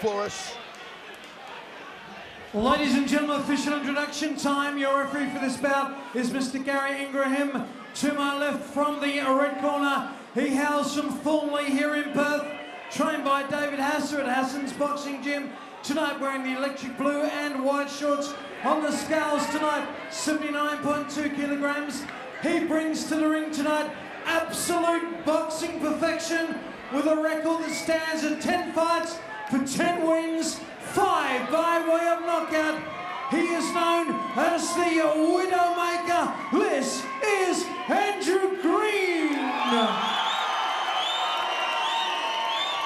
for us. Ladies and gentlemen, official introduction time. Your referee for this bout is Mr. Gary Ingraham. To my left from the red corner, he hails from Thornley here in Perth, trained by David Hasser at Hassan's Boxing Gym. Tonight wearing the electric blue and white shorts. On the scales tonight, 79.2 kilograms. He brings to the ring tonight absolute boxing perfection with a record that stands at 10 fights for 10 wins, 5 by way of knockout. He is known as the Widowmaker. This is Andrew Green.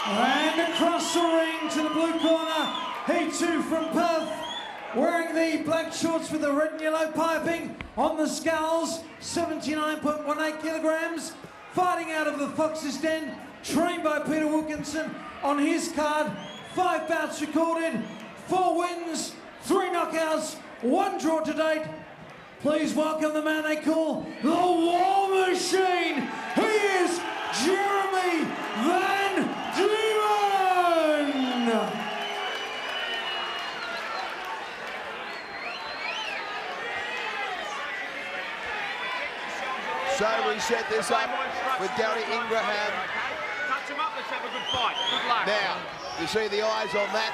And across the ring to the blue corner, he too from Perth, wearing the black shorts with the red and yellow piping. On the scales, 79.18 kilograms. Fighting out of the Fox's Den, trained by Peter Wilkinson. On his card, 5 bouts recorded, 4 wins, 3 knockouts, 1 draw to date. Please welcome the man they call the War Machine. He is Jeremy Van Diemen. So we set this up with Gary Ingraham. Touch him up, let's have a good fight. Good luck. Now, you see the eyes on that?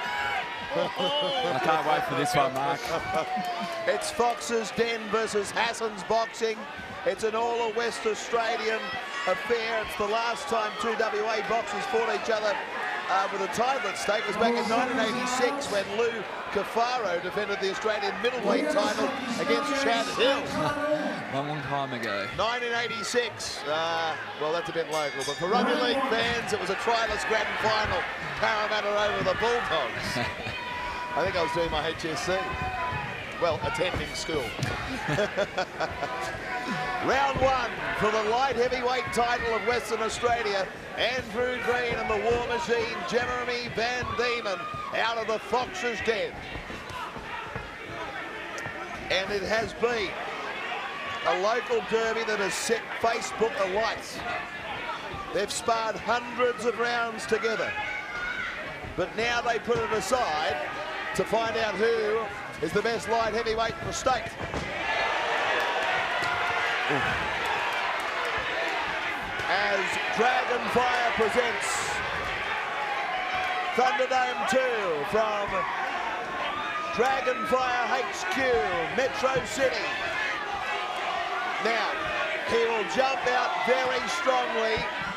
I can't wait for this one, Mark. It's Fox's Den versus Hassan's Boxing. It's an all-West Australian affair. It's the last time 2 WA boxers fought each other with a title at stake. It was back in 1986 when Lou Cafaro defended the Australian middleweight title against Chad Hill. Long time ago. 1986. Well, that's a bit local, but for rugby league fans, it was a tryless grand final. Parramatta over the Bulldogs. I think I was doing my HSC. Well, attending school. Round 1 for the light heavyweight title of Western Australia. Andrew Green and the War Machine, Jeremy Van Diemen, out of the Fox's Den. And it has been a local derby that has set Facebook alight. They've sparred hundreds of rounds together. But now they put it aside to find out who is the best light heavyweight in the state. As Dragonfire presents Thunderdome 2 from Dragonfire HQ, Metro City. Now, he will jump out very strongly,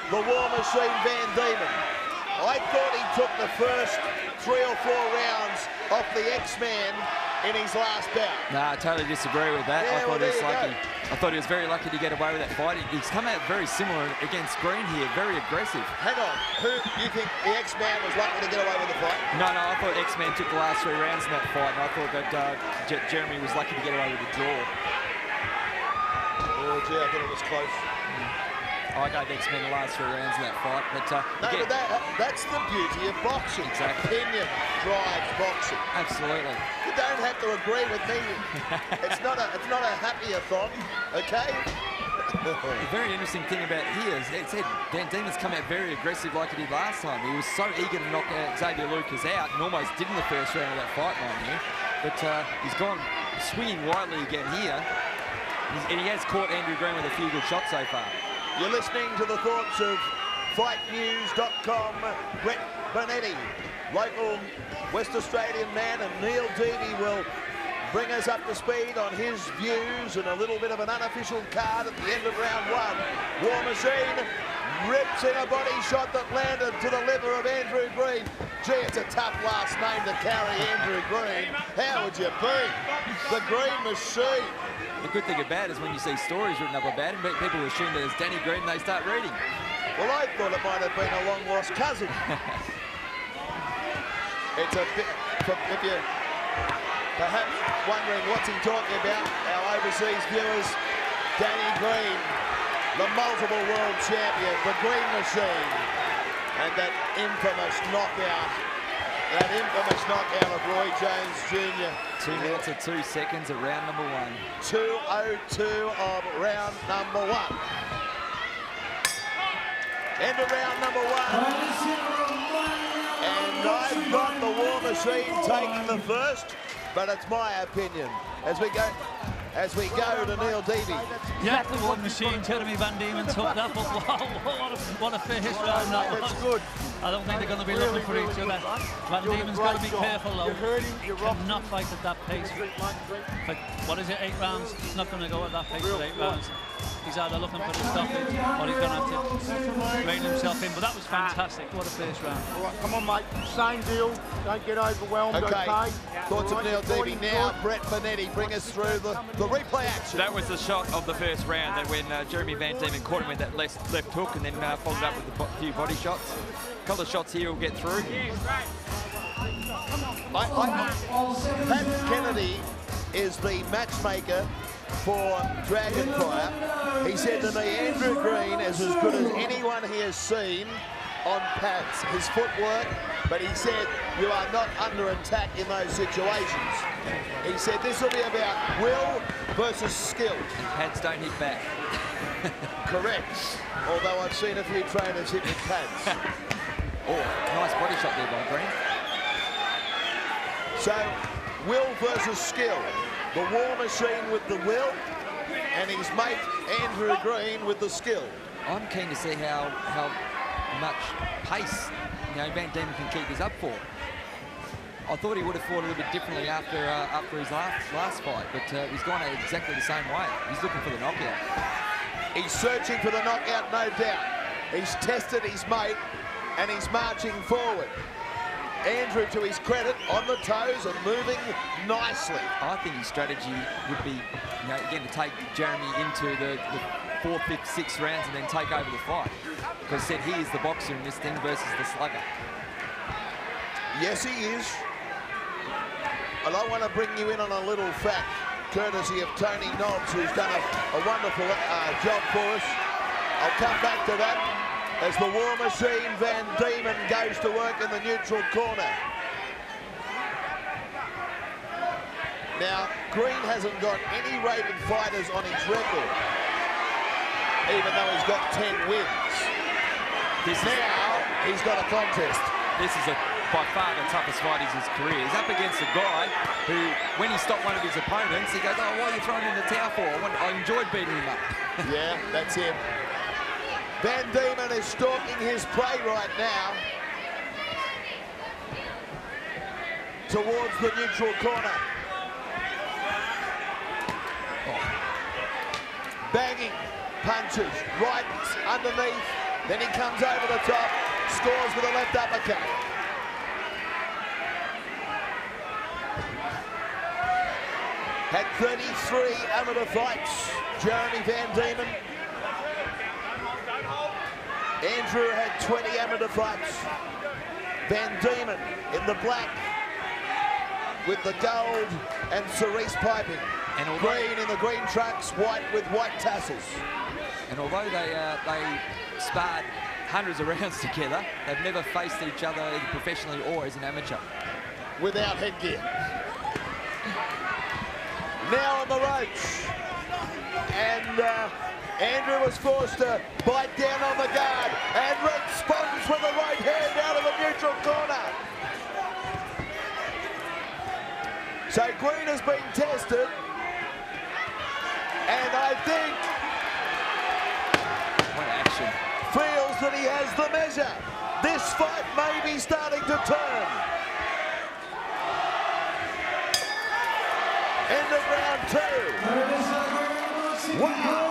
the War Machine Van Diemen. I thought he took the first 3 or 4 rounds off the X-Man in his last bout. No, I totally disagree with that. Yeah, I thought well, he was lucky. go. I thought he was very lucky to get away with that fight. He's come out very similar against Green here, very aggressive. Hang on, who you think the X-Man was lucky to get away with the fight? No, I thought X-Man took the last 3 rounds in that fight, and I thought that Jeremy was lucky to get away with the draw. Oh, gee, I thought it was close. I gave X-Men the last 3 rounds in that fight, but No, again, but that's the beauty of boxing. Exactly. Opinion drives boxing. absolutely. You don't have to agree with me. It's not a happy-a-thon, okay? The very interesting thing about here is it said Van Diemen's come out very aggressive like he did last time. He was so eager to knock Xavier Lucas out and almost did in the first round of that fight, mind you. But he's gone swinging widely again here. And he has caught Andrew Green with a few good shots so far. You're listening to the thoughts of FightNews.com. Brett Bonetti, local West Australian man, and Neil Deavey will bring us up to speed on his views and a little bit of an unofficial card at the end of round 1. War Machine rips in a body shot that landed to the liver of Andrew Green. Gee, it's a tough last name to carry, Andrew Green. How would you be? The Green Machine. The good thing about it is when you see stories written up about him, people assume that it's Danny Green and they start reading. Well, I thought it might have been a long-lost cousin. It's a bit, if you're perhaps wondering what's he talking about, our overseas viewers, Danny Green, the multiple world champion, the Green Machine, and that infamous knockout of Roy Jones Jr. 2 minutes and 2 seconds of round number 1. 2:02 of round number 1. End of round number 1. And I've got the War Machine taking the first, but it's my opinion. As we go to Neil Diemen. Yeah, the War Machine, Jeremy Van Diemen took that, but wow, what a fierce round that was. That's good. I don't think they're going to be looking for each other. Van Diemen's got to be careful though. He cannot fight at that pace. Like, what is it, 8 rounds? He's not going to go at that pace for 8 rounds. He's either looking for the stoppage or he's going to have to rein himself in. But that was fantastic. What a first round. All right, come on, mate. Same deal. Don't get overwhelmed, okay? Thoughts of Neil Diemen now. Brett Bonetti, bring us through the replay action. That was the shot of the first round, that when Jeremy Van Diemen caught him with that left hook and then followed up with a few body shots. A couple of shots here will get through. Pat Kennedy is the matchmaker for Dragonfire. He said to me, Andrew Green is as good as anyone he has seen on pads, his footwork, but he said you are not under attack in those situations. He said this will be about will versus skill. And pads don't hit back. Correct. Although I've seen a few trainers hit with pads. Oh, nice body shot there by Green. So, will versus skill. The War Machine with the will, and his mate Andrew Green with the skill. I'm keen to see how much pace Van Diemen can keep this up for. I thought he would have fought a little bit differently after his last fight, but he's gone exactly the same way. He's looking for the knockout. He's searching for the knockout, no doubt. He's tested his mate, and he's marching forward. Andrew, to his credit, on the toes and moving nicely. I think his strategy would be, again, to take Jeremy into the 4th, 5th, 6th rounds and then take over the fight. Because he said he is the boxer in this thing versus the slugger. Yes, he is. And I want to bring you in on a little fact, courtesy of Tony Nobbs, who's done a wonderful job for us. I'll come back to that as the War Machine Van Diemen goes to work in the neutral corner. Now, Green hasn't got any rated fighters on his record, even though he's got 10 wins. Now, he's got a contest. This is by far the toughest fight of his career. He's up against a guy who, when he stopped one of his opponents, he goes, oh, why are you throwing in the towel for? I enjoyed beating him up. Yeah, that's him. Van Diemen is stalking his prey right now towards the neutral corner. Banging punches right underneath, then he comes over the top, scores with a left uppercut. Had 33 amateur fights, Jeremy Van Diemen. Andrew had 20 amateur fights. Van Diemen in the black with the gold and cerise piping. And Green in the green trunks, white with white tassels. And although they sparred hundreds of rounds together, they've never faced each other either professionally or as an amateur. Without headgear. Now on the ropes. And Andrew was forced to bite down on the guard and responds with the right hand out of the neutral corner. So Green has been tested, and I think what action. Feels that he has the measure. This fight may be starting to turn. End of round 2. Wow.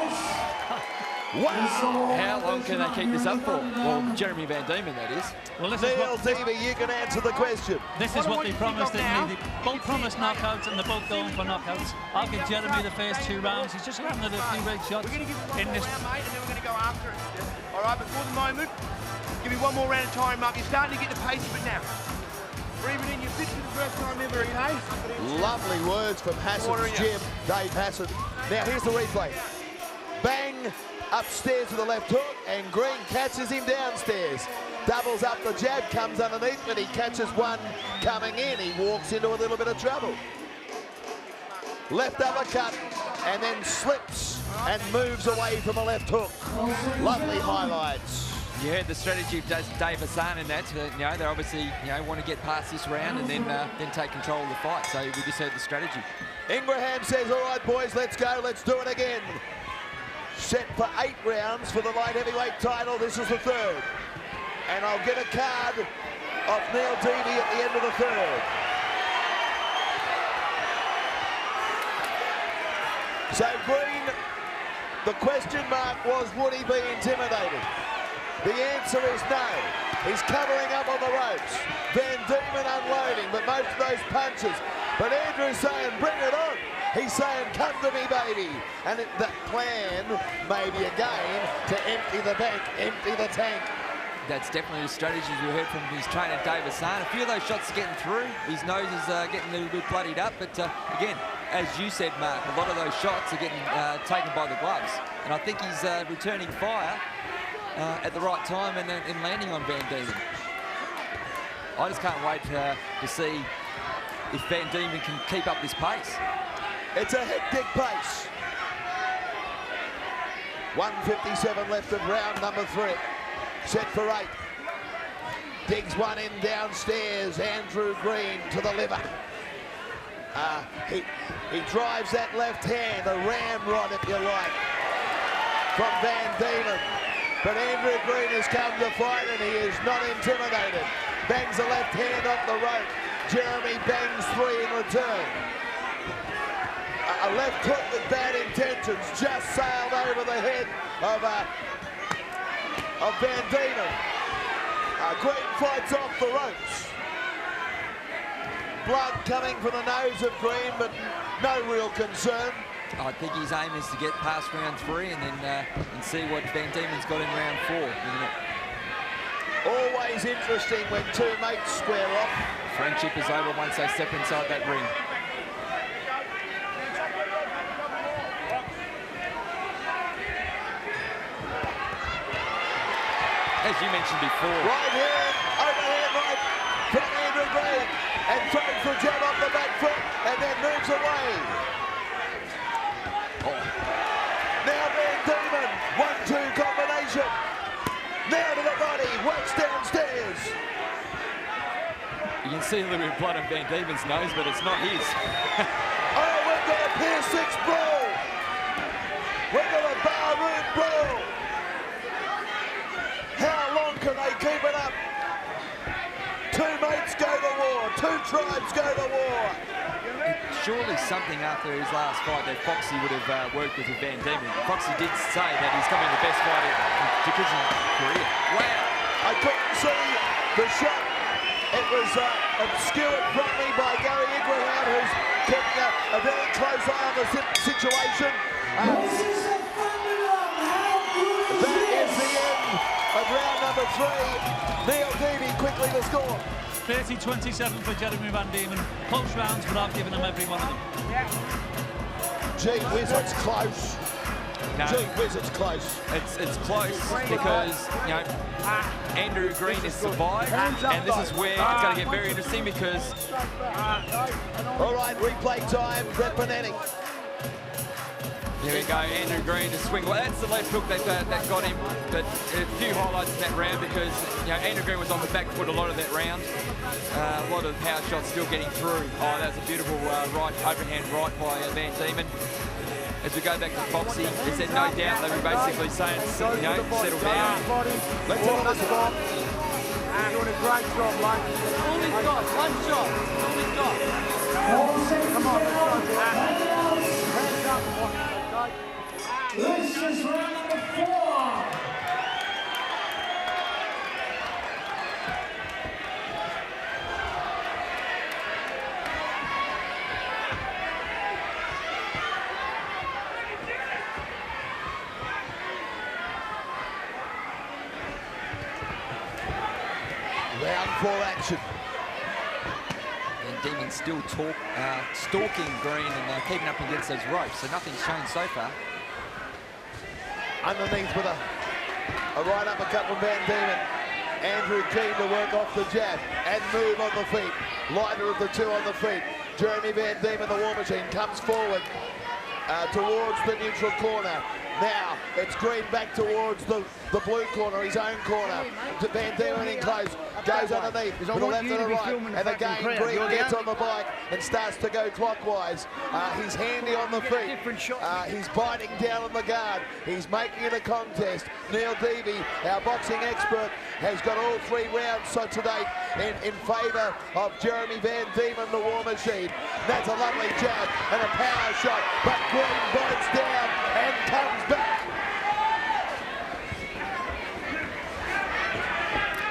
Wow! How long can they keep this up for? Well, Jeremy Van Diemen, that is. Well, this Neil is Diemen, you can answer the question. This is what they promised, didn't they? They both promised knockouts, and they're both going for knockouts. I'll give Jeremy the first 2 rounds. He's just landed a few great shots in this. Mate, and then we're going to go after it. All right, before the moment, give me one more round of time, Mark. You're starting to get the pace of it now. Breathing in your pitch for the first time ever, eh? Lovely words from Hassan's gym, Dave Hassan. Now here's the replay. Bang! Upstairs to the left hook, and Green catches him downstairs. Doubles up the jab, comes underneath, but he catches one coming in. He walks into a little bit of trouble. Left uppercut, and then slips and moves away from a left hook. Lovely highlights. You heard the strategy of Dave Hassan in that. You know, they obviously want to get past this round and then take control of the fight. So we just heard the strategy. Ingraham says, all right, boys, let's go. Let's do it again. Set for 8 rounds for the light heavyweight title. This is the 3rd. And I'll get a card of Neil Deavey at the end of the 3rd. So Green, the question mark was, would he be intimidated? The answer is no. He's covering up on the ropes. Van Diemen unloading, but most of those punches. But Andrew's saying, bring it on. He's saying, come to me, baby. And the plan, maybe again, to empty the bank, empty the tank. That's definitely the strategy we heard from his trainer, Dave Hassan. A few of those shots are getting through. His nose is getting a little bit bloodied up. But again, as you said, Mark, a lot of those shots are getting taken by the gloves. And I think he's returning fire at the right time and landing on Van Diemen. I just can't wait to see if Van Diemen can keep up this pace. It's a hectic pace. 1:57 left of round number 3. Set for 8. Digs one in downstairs. Andrew Green to the liver. He drives that left hand, a ramrod if you like, from Van Diemen. But Andrew Green has come to fight and he is not intimidated. Bangs a left hand off the rope. Jeremy bangs 3 in return. A left hook with bad intentions just sailed over the head of Van Diemen. Green fights off the ropes. Blood coming from the nose of Green, but no real concern. I think his aim is to get past round 3 and then and see what Van Diemen's got in round 4, isn't it? Always interesting when 2 mates square off. Friendship is over once they step inside that ring. As you mentioned before. Right hand, overhand right from Andrew Green, and throws the jab off the back foot, and then moves away. Oh. Now Van Diemen, 1-2 combination. Now to the body, works downstairs. You can see a little bit of blood on Van Diemen's nose, but it's not his. Oh, we've got a Pier 6 brawl. We've got a barroom brawl. How long can they keep it up? 2 mates go to war, 2 tribes go to war. Surely something after his last fight that Foxy would have worked with Van Diemen. Foxy did say that he's coming the best fighter in division career. Wow. I couldn't see the shot. It was obscured from me by Gary Ingraham, who's keeping a very close eye on the situation. That is the end of round number 3. Neil Deavey quickly to score. 30-27 for Jeremy Van Diemen. Close rounds, but I've given him every one of them. Gee whiz, it's close. No, Gee whiz, it's close. it's close because, you know, Andrew Green has survived, and this is where it's going to get very interesting because... All right, replay time, Brett Bonetti. Here we go, Andrew Green to swing. Well, that's the left hook that got him. But a few highlights in that round because, you know, Andrew Green was on the back foot a lot of that round. A lot of power shots still getting through. Oh, that's a beautiful right, overhand right by Van Diemen. As we go back to Foxy, he said no doubt they were basically saying, you know, settle down. Let's have a spot. You're doing a great job, mate. All he's got, 1 shot. All he's got. Come on, let's go. Hands up, okay? This is round number 4. Round 4 action. And Diemen still stalking Green and keeping up against those ropes, so nothing's changed so far. Underneath with a right uppercut from Van Diemen. Andrew keen to work off the jab and move on the feet. Lighter of the 2 on the feet. Jeremy Van Diemen, the War Machine, comes forward towards the neutral corner. Now it's Green back towards the blue corner, his own corner. Van Diemen in close, goes underneath with the left and the right, and again Green gets on the bike and starts to go clockwise. He's handy on the feet. He's biting down on the guard. He's making it a contest. Neil Deavey, our boxing expert, has got all 3 rounds so to date in favour of Jeremy Van Diemen, the War Machine. That's a lovely jab and a power shot, but Green bites down and comes back.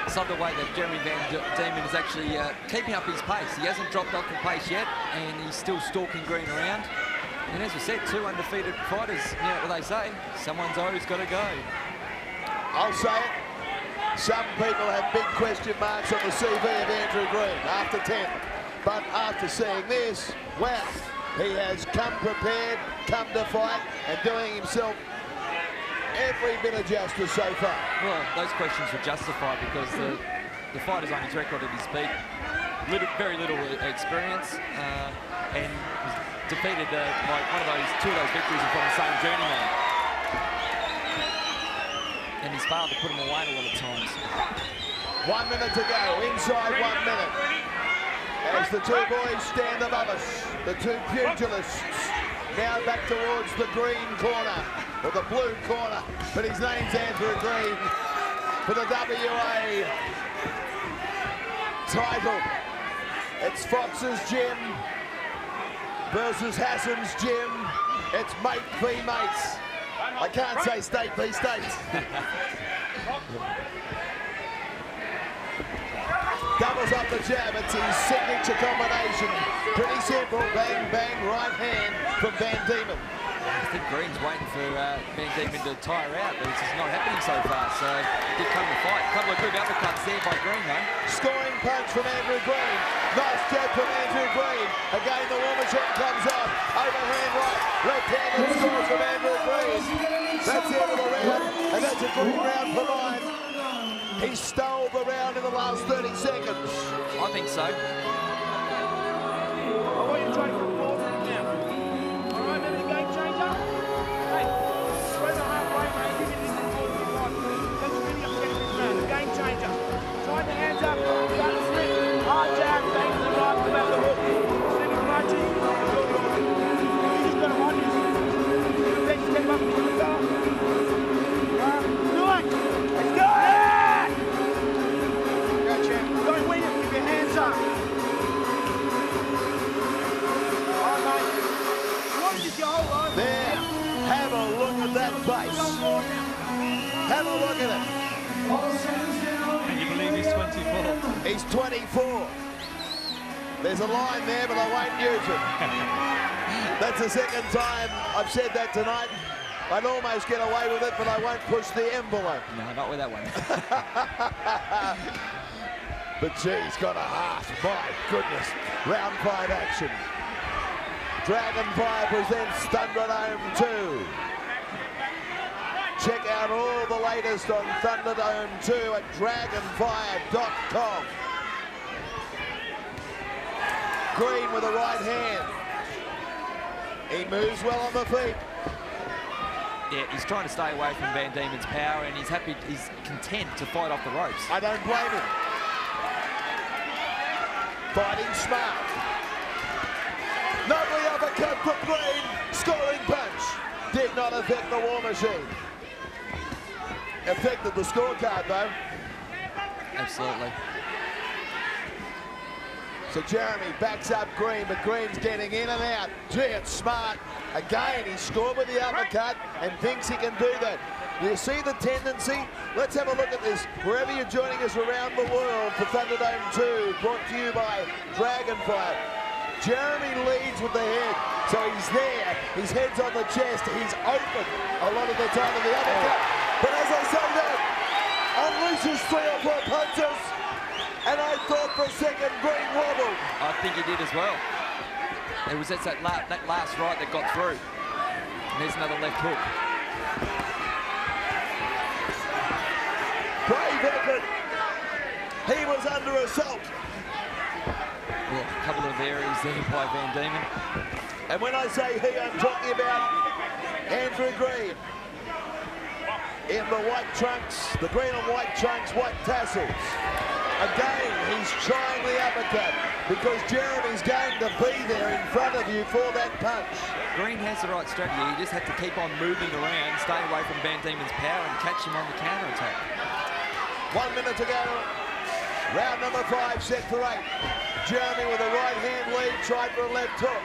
It's not the way that Jeremy Van Diemen is actually keeping up his pace. He hasn't dropped off the pace yet, and he's still stalking Green around. And as we said, 2 undefeated fighters. You know what they say, someone's always got to go. I'll say it. Some people have big question marks on the CV of Andrew Green after 10. But after seeing this, wow, he has come prepared, come to fight, and doing himself every bit of justice so far. Well, those questions were justified because the fighter's on his record at his peak. Very little experience, and was defeated by two of those victories from the same journeyman. And he's failed to put him away a lot of times. 1 minute to go, inside 1 minute. As the 2 boys stand above us, the 2 pugilists now back towards the green corner, or the blue corner, but his name's Andrew Green for the WA title. It's Fox's gym versus Hassan's gym. It's mate v mates. I can't say state v states. Doubles up the jab, it's his signature combination. Pretty simple, bang, bang, right hand from Van Diemen. I think Green's waiting for Van Diemen to tire out, but it's just not happening so far, so did come to fight. A couple of good uppercuts there by Green, though. Scoring punch from Andrew Green. Nice jab from Andrew Green. Again, the War Machine comes up. Overhand right, left-handed scores from Andrew Green. That's the end of the round, and that's a good round for 9. He stole the round in the last 30 seconds. I think so. I want you to try to put balls in now. All right, remember the game changer? Hey, spread the halfway, mate. Give me this and forward to the right. That's really upsetting this round. The game changer. Try the hands up. Start to slip. Hard jab. Bang to the right. Come out the hook. Slipping punches. You just got to run this. Then step up to the top. Do it. Let's go. Don't win it. Keep your hands up. There, have a look at that face. Have a look at it. Can you believe he's 24? He's 24. There's a line there, but I won't use it. That's the second time I've said that tonight. I'd almost get away with it, but I won't push the envelope. No, not with that one. But gee, he's got a heart. My goodness. Round 5 action. Dragonfire presents Thunderdome 2. Check out all the latest on Thunderdome 2 at dragonfire.com. Green with a right hand. He moves well on the feet. Yeah, he's trying to stay away from Van Diemen's power, and he's content to fight off the ropes. I don't blame him. Fighting smart. Lovely uppercut from Green. Scoring punch. Did not affect the War Machine. Affected the scorecard though. Absolutely. So Jeremy backs up Green, but Green's getting in and out. Gee, it's smart. Again, he scored with the uppercut and thinks he can do that. You see the tendency? Let's have a look at this. Wherever you're joining us around the world for Thunderdome 2, brought to you by Dragonfire. Jeremy leads with the head, so he's there. His head's on the chest. He's open a lot of the time in the uppercut. But as I say that, unleashes 3 or 4 punches, and I thought for a second Green wobbled. I think he did as well. It was that last right that got through. And there's another left hook. Brave effort. He was under assault. Yeah, a couple of areas there by Van Diemen. And when I say he, I'm talking about Andrew Green. in the white trunks, the green and white trunks, white tassels. Again, he's trying the uppercut because Jeremy's going to be there in front of you for that punch. Green has the right strategy. You just have to keep on moving around, stay away from Van Diemen's power and catch him on the counter-attack. 1 minute to go. Round number 5, set for 8. Jeremy with a right hand lead, tried for a left hook.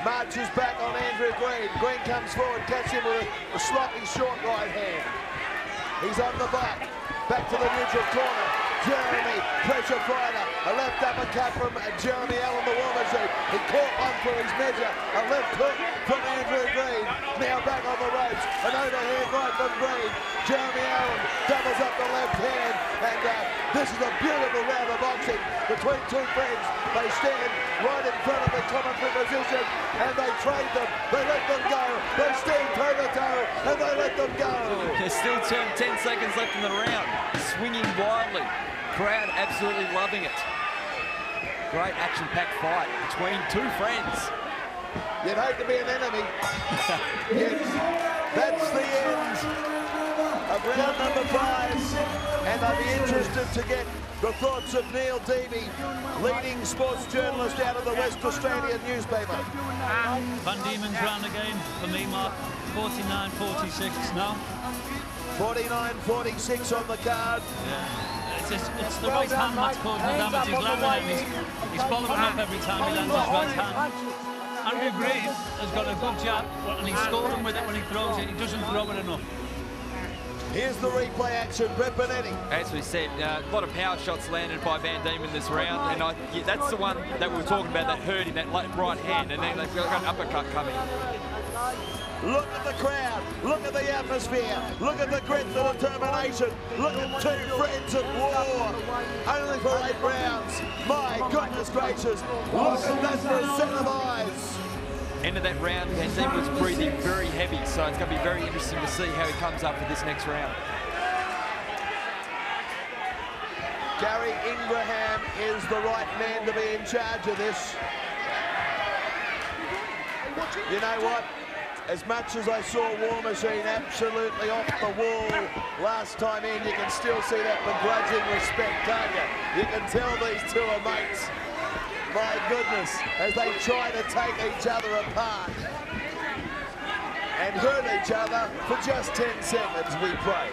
Marches back on Andrew Green. Green comes forward, catches him with a slightly short right hand. He's on the back to the neutral corner. Jeremy, pressure fighter, a left uppercut from Jeremy Allen, the War Machine. He caught one for his measure, a left hook from Andrew Green. Now back on the ropes, an overhand right from Green. Jeremy Allen doubles up the left hand, and this is a beautiful round of boxing between two friends. They stand right in front of the commentary position, and they trade them. They let them go. They stand toe to toe, and they let them go. There's still 10 seconds left in the round. Swinging wildly. Crowd absolutely loving it. Great action-packed fight between two friends. You'd hate to be an enemy. That's the end of round number 5. And I'd be interested to get the thoughts of Neil Diemen, leading sports journalist out of the West Australian newspaper. Van Diemen's round again for me, Mark. 49-46 now. 49-46 on the card. Yeah. It's the right hand that's causing the damage. He's landing it. He's following up every time he lands his right hand. Andrew Green has got a good jab, and he's scoring with it when he throws it. He doesn't throw it enough. Here's the replay action, Brett Bonetti. As we said, a lot of power shots landed by Van Diemen this round, and that's the one that we were talking about that hurt in that right hand, and then they've got an uppercut coming. Look at the crowd, look at the atmosphere, look at the grit, the determination, look at two friends at war, only for 8 rounds. My goodness gracious, look at that for a set of eyes. End of that round, Van Diemen was breathing very heavy, so it's going to be very interesting to see how he comes up for this next round. Gary Ingraham is the right man to be in charge of this. You know what? As much as I saw War Machine absolutely off the wall last time in, you can still see that begrudging respect, can't you? You can tell these two are mates. My goodness, as they try to take each other apart and hurt each other for just 10 seconds, we pray.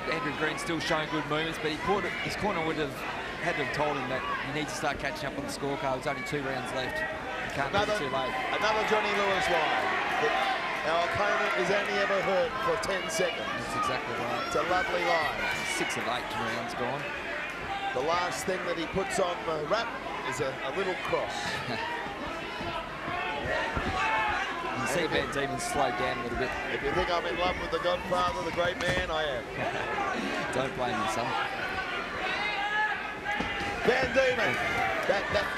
Andrew Green still showing good movements, but his corner would have had to have told him that he needs to start catching up on the scorecard. There's only 2 rounds left. You can't do it too late. Another Johnny Lewis line. Our opponent is only ever hurt for 10 seconds. That's exactly right. It's a lovely line. 6 of 8 rounds gone. The last thing that he puts on the wrap is a little cross. You see Van Diemen slow down a little bit. If you think I'm in love with the Godfather, the great man, I am. Don't blame me, son. Van Diemen,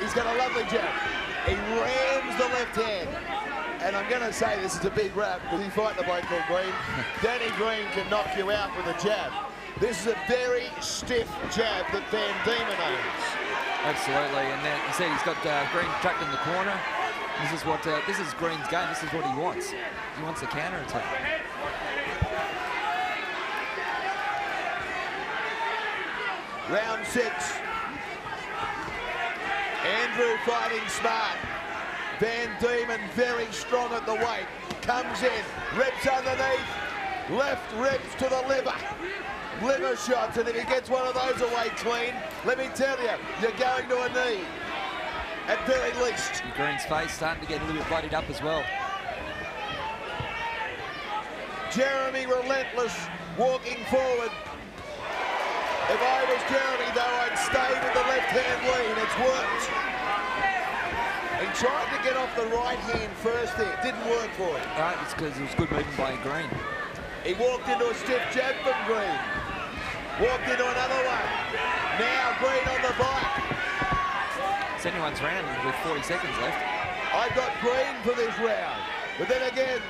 he's got a lovely jab. He rams the left hand. And I'm going to say this is a big rap because he's fighting a bloke called Green. Danny Green can knock you out with a jab. This is a very stiff jab that Van Diemen owns. Absolutely, and then you see he's got Green trapped in the corner. This is Green's game. This is what he wants. He wants a counter attack. Round 6. Andrew fighting smart. Van Diemen very strong at the weight. Comes in, ribs underneath, left ribs to the liver. Liver shots, and if he gets one of those away clean, let me tell you, you're going to a knee, at very least. Green's face starting to get a little bit bloodied up as well. Jeremy relentless, walking forward. If I was Jeremy, though, I'd stay with the left-hand lead. It's worked. He tried to get off the right hand first there. It didn't work for him. It's because it was good movement by Green. He walked into a stiff jab from Green. Walked into another one. Now Green on the bike. It's anyone's round with 40 seconds left. I've got Green for this round. But then again,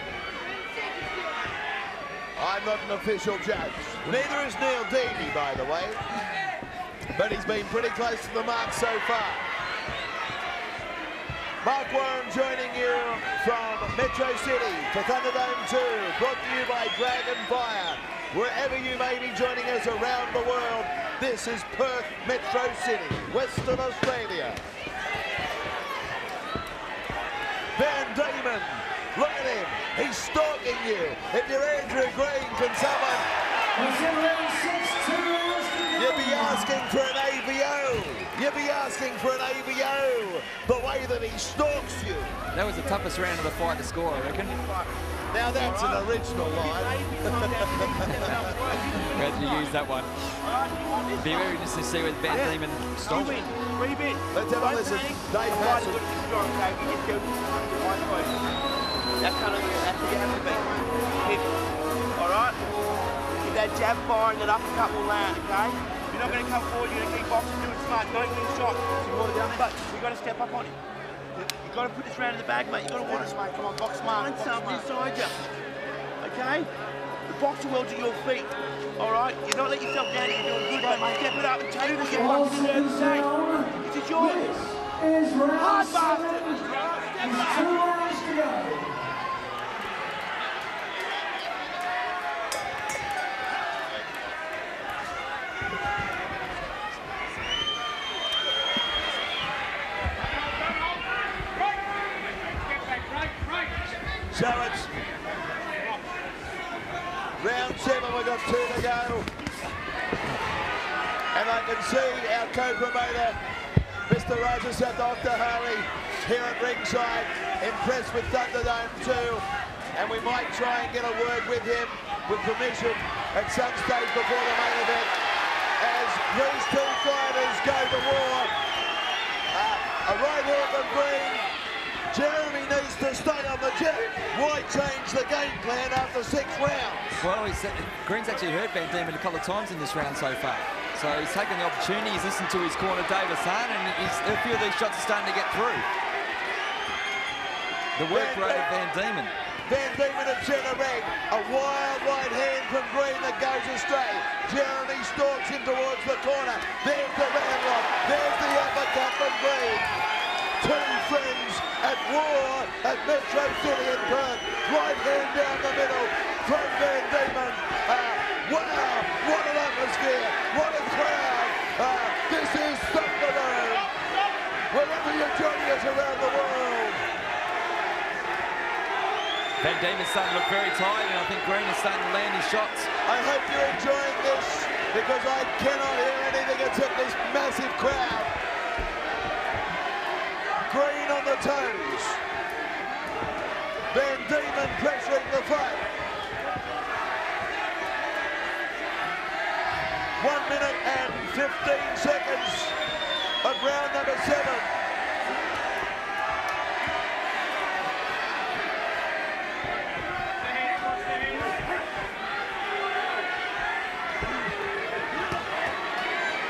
I'm not an official judge. Neither is Neil Diemen, by the way. But he's been pretty close to the mark so far. Mark Warren joining you from Metro City to Thunderdome 2, brought to you by Dragon Fire. wherever you may be joining us around the world. This is Perth Metro City, Western Australia. Van Diemen, look at him, he's stalking you. If you're Andrew Green, can someone... You'll be asking for an AVO. You'll be asking for an AVO. The way that he stalks you. That was the toughest round of the fight to score, I reckon. Now that's an original line. Glad you used that one. Be very interesting to see where Van Diemen stops. Let's have a listen. Dave Hassel. That's how you have to be. All right? Keep that jab firing, that uppercut will land, okay? You're not going to come forward, you're going to keep boxing, do it smart, don't win shot. But you've got to step up on him. You've got to put this round in the bag, mate. You've got to want it, mate. Come on, box smart. Find something inside you. Okay? The boxing world's at your feet. All right? You don't let yourself down, you're doing good, mate. Step it up and take what you fucking deserve to say. This is yours. Is round Hard 7. bastard. There's 2 rounds to go. So it's round 7, we've got 2 to go. And I can see our co-promoter, Mr. Roger Dr. Harry, here at ringside, impressed with Thunderdome 2. And we might try and get a word with him, with permission, at some stage before the main event. As these 2 fighters go to war, a right hook and Green. Jeremy needs to stay on the jet. Why change the game plan after 6 rounds? Well, Green's actually hurt Van Diemen a couple of times in this round so far. So he's taken the opportunity, he's listened to his corner, David Hassan, and a few of these shots are starting to get through. The work rate of Van Diemen. Van Diemen and Jenna Reg. A wild right hand from Green that goes astray. Jeremy stalks him towards the corner. There's the ramrod. There's the uppercut from Green. 2 friends at war at Metro City in Perth. Right hand down the middle from Van Diemen. Wow, what an atmosphere. What a crowd. This is Thunderdome. Wherever you're joining us around the world. Van Diemen's starting to look very tired, and I think Green is starting to land his shots. I hope you're enjoying this because I cannot hear anything except this massive crowd. Green on the toes. Van Diemen pressuring the fight. 1 minute and 15 seconds of round number 7.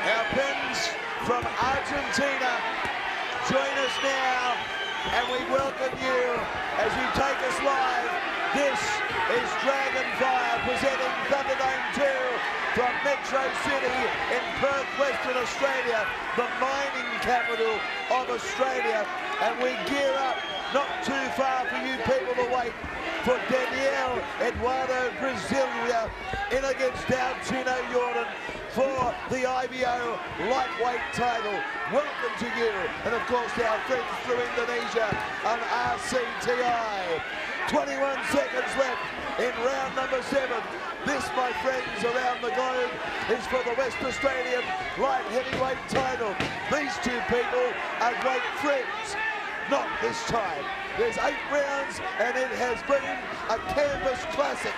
Our friends from Argentina join us now, and we welcome you as you take us live. This is Dragonfire presenting Thunderdome 2 from Metro City in Perth, Western Australia, the mining capital of Australia. And we gear up, not too far for you people to wait, for Daniel Eduardo Brasilia in against Dalcino Jordan for the IBO lightweight title. Welcome to you, and of course our friends through Indonesia on RCTI. 21 seconds left in round number 7. This, my friends around the globe, is for the West Australian light heavyweight title. These 2 people are great friends. Not this time. There's 8 rounds, and it has been a canvas classic.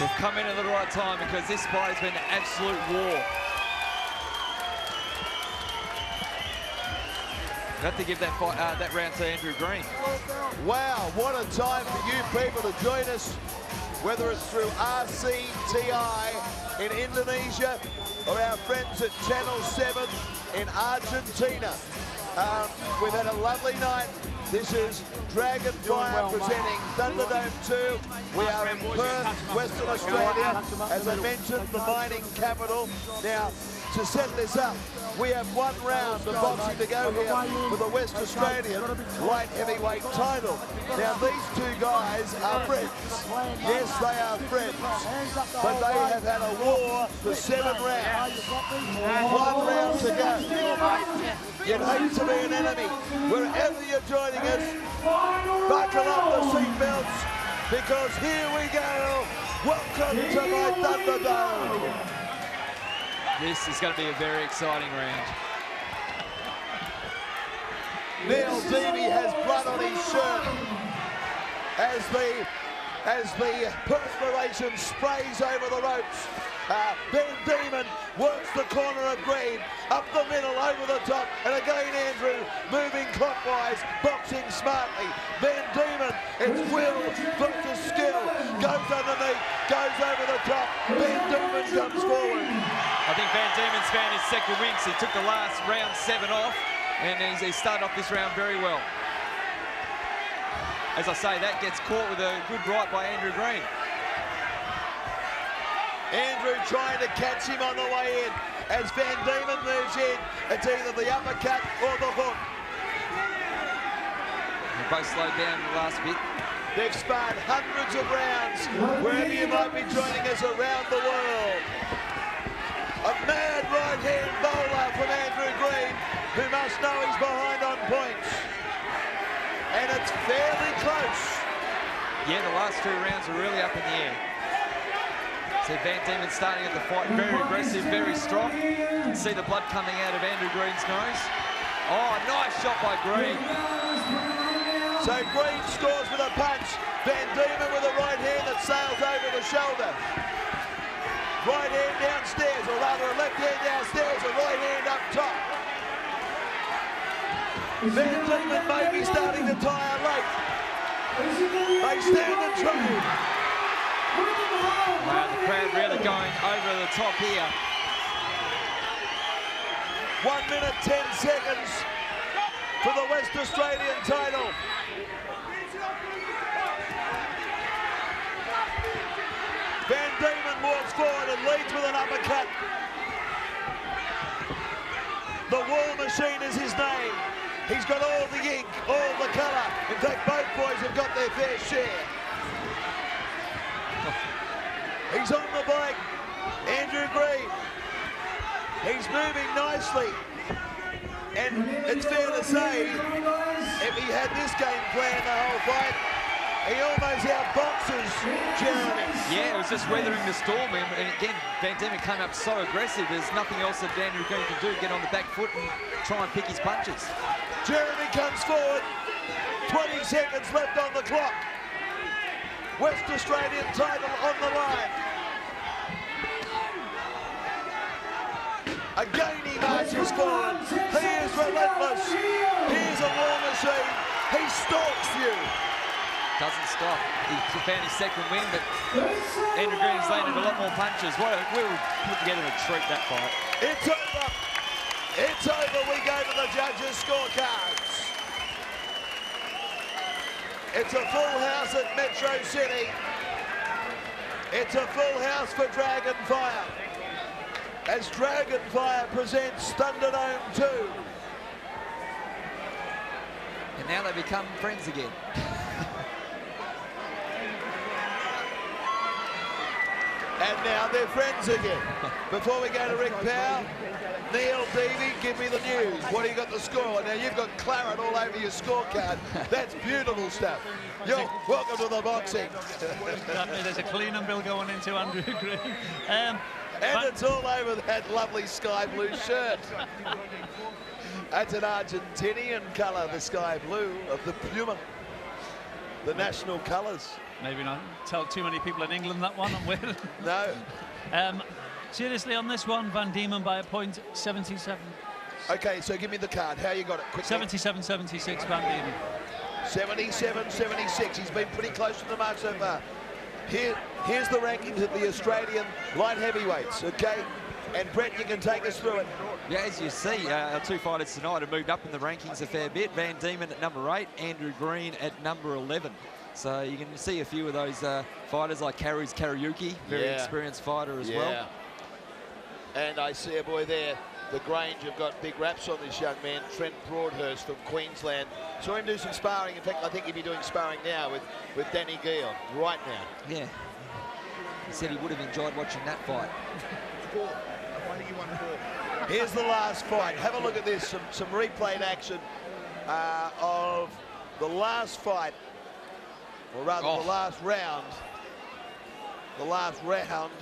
They've come in at the right time because this fight has been an absolute war. You have to give that round to Andrew Green. Wow, what a time for you people to join us, whether it's through RCTI in Indonesia or our friends at Channel 7 in Argentina. We've had a lovely night. This is Dragonfire presenting Thunderdome 2. We are in Perth, Western Australia. As I mentioned, the mining capital. Now, to set this up, We have one round of boxing to go here for the West Australian light heavyweight title. Now, these two guys are friends. Yes, they are friends. But they have had a war for 7 rounds. 1 round to go. You'd hate to be an enemy. Wherever you're joining us, buckle up the seatbelts, because here we go. Welcome to my Thunderdome. This is going to be a very exciting round. Neil Diemen has blood on his shirt as the perspiration sprays over the ropes. Diemen works the corner of green, up the middle, over the top, and again Andrew moving clockwise, boxing smartly. Diemen, it's will versus skill, goes underneath, goes over the top. Diemen comes forward. I think Diemen's found his second win, so he took the last round 7 off, and he started off this round very well. As I say, that gets caught with a good right by Andrew Green. Andrew trying to catch him on the way in. As Diemen moves in, it's either the uppercut or the hook. They both slowed down the last bit. They've sparred hundreds of rounds wherever you might be joining us around the world. A mad right-hand bowler from Andrew Green, who must know he's behind on points. And it's fairly close. Yeah, the last 2 rounds are really up in the air. So Diemen starting at the fight, very aggressive, very strong. You can see the blood coming out of Andrew Green's nose. Oh, nice shot by Green. So Green scores with a punch. Diemen with a right hand that sails over the shoulder. Right hand downstairs, or rather a left hand downstairs, a right hand up top. Diemen may be starting to tire late. They stand and trade. Wow, the crowd really going over the top here. 1 minute 10 seconds for the West Australian title. Diemen walks forward and leads with an uppercut. The War Machine is his name. He's got all the ink, all the colour. In fact, both boys have got their fair share. He's on the bike, Andrew Green. He's moving nicely. And it's fair to say, if he had this game plan the whole fight, he almost outboxes Jeremy. Yeah, it was just weathering the storm. And again, Diemen came up so aggressive. There's nothing else that Andrew Green can do. Get on the back foot and try and pick his punches. Jeremy comes forward. 20 seconds left on the clock. West Australian title on the line. Again he marches forward. He is relentless. He's a war machine. He stalks you. Doesn't stop. He found his second win, but Andrew Green's landed a lot more punches. We'll put together a treat, that fight. It's over. It's over. We go to the judges' scorecards. It's a full house at Metro City. It's a full house for Dragonfire, as Dragonfire presents Thunderdome 2. And now they become friends again. And now they're friends again. Before we go to Rick Powell, Neil Diemen, give me the news. What do you got the score? Now you've got claret all over your scorecard. That's beautiful stuff. You're welcome to the boxing. There's a cleaning bill going into Andrew Green. And it's all over that lovely sky blue shirt. That's an Argentinian colour, the sky blue of the Puma. The national colours. Maybe not tell too many people in England that one. I'm wearing. No. Seriously, on this one, Diemen by a point, 77. Okay, so give me the card. How you got it? Quickly. 77-76, Diemen. 77-76. He's been pretty close to the mark so far. Here's the rankings of the Australian light heavyweights, okay? And Brett, you can take us through it. Yeah, as you see, our 2 fighters tonight have moved up in the rankings a fair bit. Diemen at number 8, Andrew Green at number 11. So you can see a few of those fighters like Kariuki, very experienced fighter as well. And I see a boy there the Grange have got big raps on this young man, Trent Broadhurst from Queensland. Saw him do some sparring. In fact, I think he'd be doing sparring now with Danny Gill right now. Yeah. He said he would have enjoyed watching that fight. Here's the last fight. Have a look at this. Some replayed action of the last fight, or rather the last round. The last round.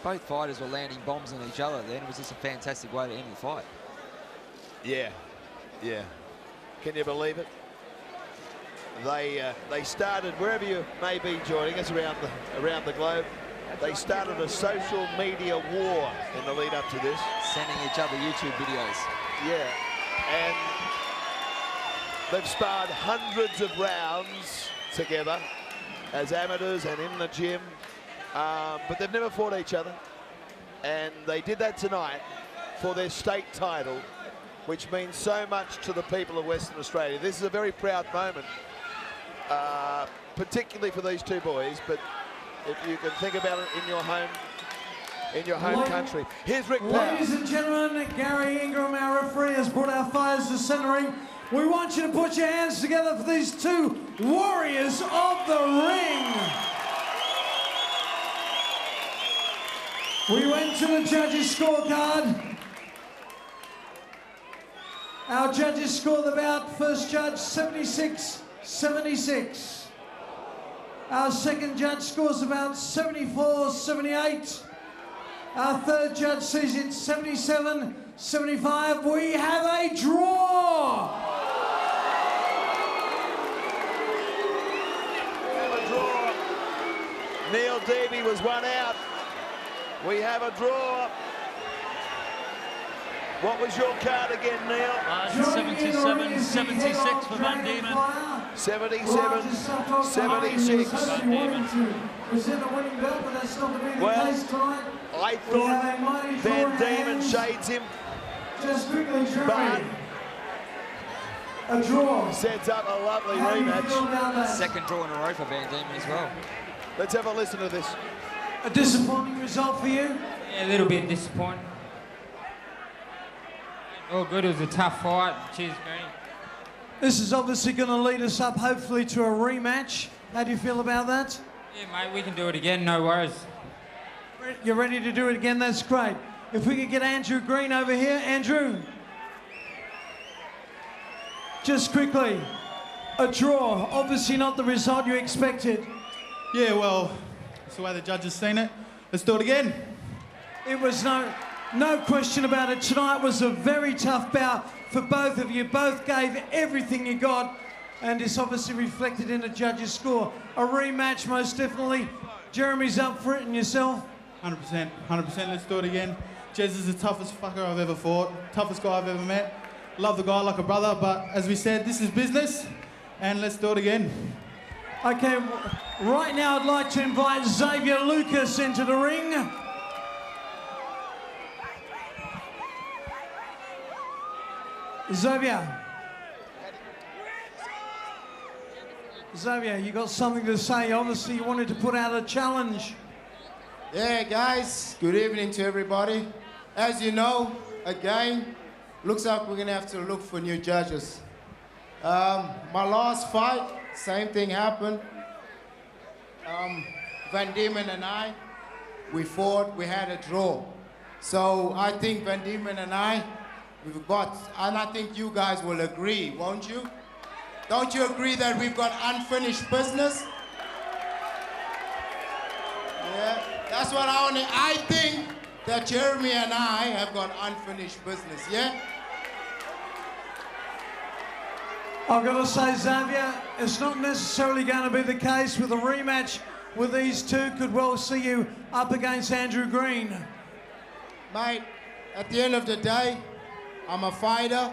Both fighters were landing bombs on each other then. It was just a fantastic way to end the fight. Yeah, yeah. Can you believe it? They started, wherever you may be joining us around the globe, they started a social media war in the lead up to this. Sending each other YouTube videos. Yeah, and they've sparred hundreds of rounds together as amateurs and in the gym. But they've never fought each other, and they did that tonight for their state title, which means so much to the people of Western Australia. This is a very proud moment, particularly for these two boys, but if you can think about it in your home country. Here's Rick Powell. Ladies and gentlemen, Gary Ingram, our referee, has brought our fighters to centering. We want you to put your hands together for these two warriors of the ring. We went to the judges' scorecard. Our judges scored the bout. First judge, 76-76. Our second judge scores about 74-78. Our third judge sees it 77-75. We have a draw. Neil Diemen was one out. We have a draw. What was your card again, Neil? 77-76 for Van Diemen. 77-76. Well, I thought Van Diemen shades him, but a draw sets up a lovely rematch. Second draw in a row for Van Diemen as well. Let's have a listen to this. A disappointing result for you? Yeah, a little bit disappointing. All good, it was a tough fight. Cheers, Green. This is obviously going to lead us up, hopefully, to a rematch. How do you feel about that? Yeah, mate, we can do it again, no worries. You're ready to do it again? That's great. If we could get Andrew Green over here. Andrew. Just quickly, a draw. Obviously not the result you expected. Yeah, well, that's the way the judges seen it. Let's do it again. It was no question about it. Tonight was a very tough bout for both of you. Both gave everything you got, and it's obviously reflected in the judges' score. A rematch, most definitely. Jeremy's up for it, and yourself? 100%, 100%. Let's do it again. Jez is the toughest fucker I've ever fought, toughest guy I've ever met. Love the guy like a brother, but as we said, this is business, and let's do it again. Okay, right now I'd like to invite Xavier Lucas into the ring. Xavier, you got something to say. Obviously, you wanted to put out a challenge. Yeah, guys, good evening to everybody. As you know, again, looks like we're going to have to look for new judges. My last fight, same thing happened. Van Diemen and I, we fought, we had a draw. So I think Van Diemen and I, we've got, and I think you guys will agree, won't you? Don't you agree that we've got unfinished business? Yeah, that's what I think that Jeremy and I have got unfinished business, yeah? I've got to say, Xavier, it's not necessarily going to be the case with a rematch with these two. Could well see you up against Andrew Green. Mate, at the end of the day, I'm a fighter,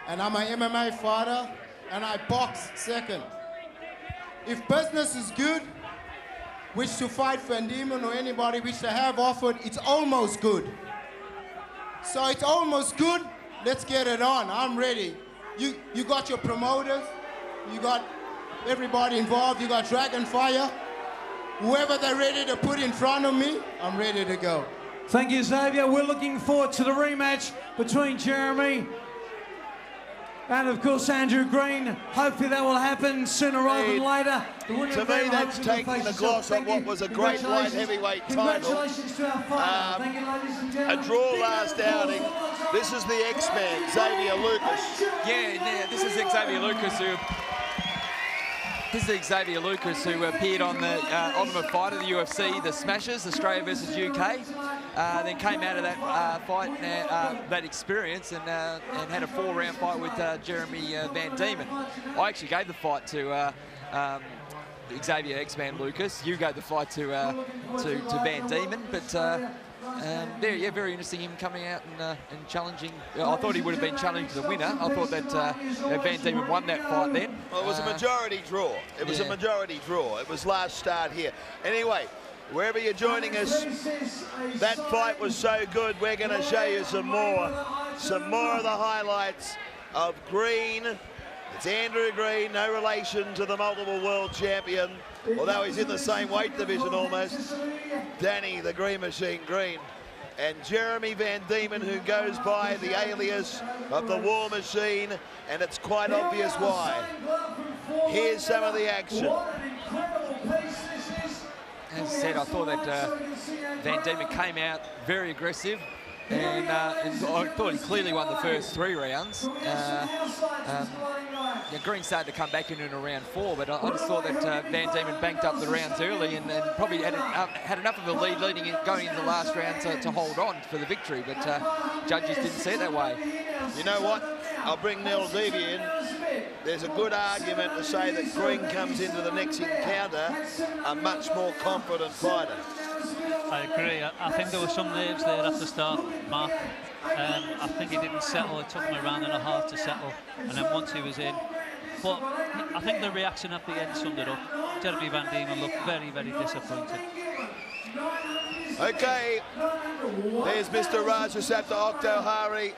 and I'm an MMA fighter, and I box second. If business is good, which to fight Van Diemen or anybody which they have offered, it's almost good. So it's almost good, let's get it on, I'm ready. You got your promoters, you got everybody involved, you got Dragonfire. whoever they're ready to put in front of me, I'm ready to go. Thank you, Xavier. We're looking forward to the rematch between Jeremy and, of course, Andrew Green. Hopefully that will happen sooner rather than later. To me, that's taking the gloss on what was a great light heavyweight title. Congratulations to our fighter. Thank you, ladies and gentlemen. A draw last outing. This is the X-Man, Xavier Lucas. Yeah, this is Xavier Lucas who appeared on the Ultimate Fighter, the UFC, the Smashers, Australia versus UK. Then came out of that fight, that experience, and had a 4-round fight with Jeremy Van Diemen. I actually gave the fight to Xavier X-Man Lucas. You gave the fight to Van Diemen, but very interesting him coming out and challenging. I thought he would have been challenging the winner. I thought that Van Diemen won that fight then. Well, it was a majority draw. It was a majority draw. It was last start here. Anyway, wherever you're joining us, that fight was so good, we're going to show you some more of the highlights of Green. It's Andrew Green, no relation to the multiple world champion, although he's in the same weight division almost. Danny, the Green Machine Green. And Jeremy Van Diemen, who goes by the alias of the War Machine, and it's quite obvious why. Here's some of the action. As I said, I thought that Van Diemen came out very aggressive, and I thought he clearly won the first 3 rounds. Green started to come back in round 4, but I just thought that Van Diemen banked up the rounds early and probably had enough of a lead going into the last round to hold on for the victory, but judges didn't see it that way. You know what? I'll bring Neil Devey in. There's a good argument to say that Green comes into the next encounter a much more confident fighter. I agree. I think there were some nerves there at the start, Mark. I think he didn't settle. It took him a round and a half to settle, and then once he was in. But I think the reaction at the end summed it up. Jeremy Van Diemen looked very, very disappointed. Okay, there's Mr. Rajasapta Oktohari.